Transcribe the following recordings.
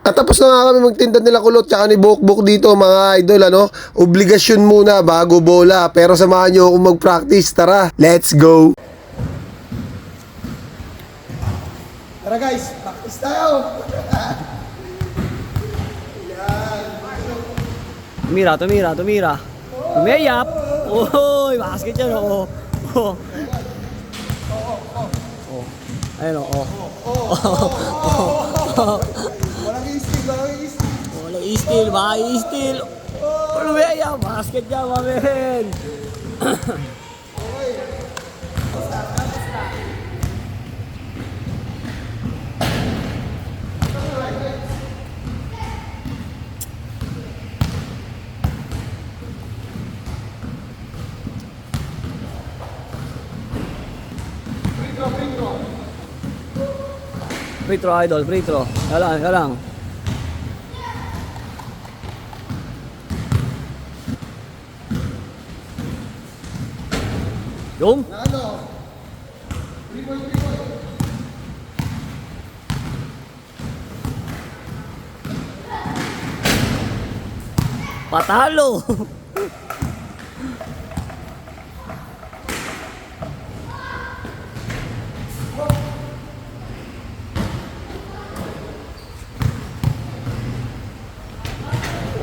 At tapos na nga kami magtinda nila kulot tsaka ni Bukbuk dito mga idol, ano? Obligasyon muna bago bola. Pero samahan nyo akong mag-practice. Tara, let's go! Tara guys, practice tayo! Tumira. Tumiyap. Oy, basket yan, oh. Oh. Oh. Ayun, oh. Walang i-steal. Walang i-steal, baka i-steal. Tumiyap, basket yan, mamen. Free throw, idol, free throw. Kalang. Yung? Patalo.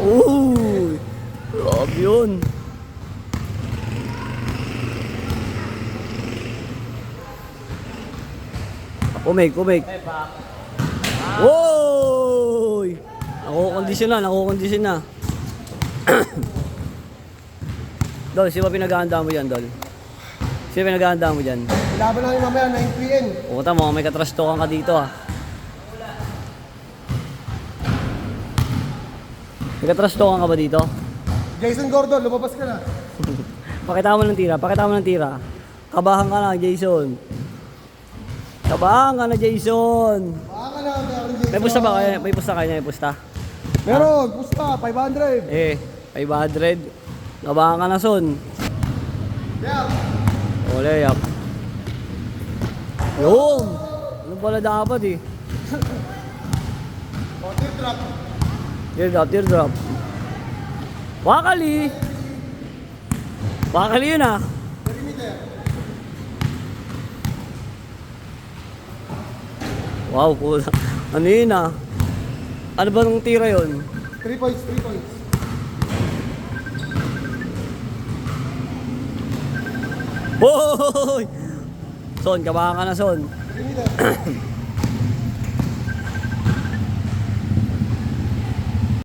Uy, grabe yun. Kumig. Uy! Nakukondisyon na. Dol, sino ba pinag-aanda mo dyan, Dol? Sino pinag-aanda mo dyan? Laban namin mamaya, 9 p.m. Puta mo, may katrastokan ka dito, ah. May katrastokan ka ba dito? Jason Gordon, lumabas ka na. Pakita mo ng tira. Kabahan ka na, Jason. Baka na, meron Jason. May pusta ba kayo? May pusta? Meron, pusta, 500. 500. Kabahan ka na, son. Yeah. O, layup. Yun! Ano pala dapat, eh? Teardrop. Wakali yun, ah. Wow, cool. Ano yun, ah? Ano ba nung tira yun? 3 points. Hoy! Son, kabahan ka na, son. 3 meter.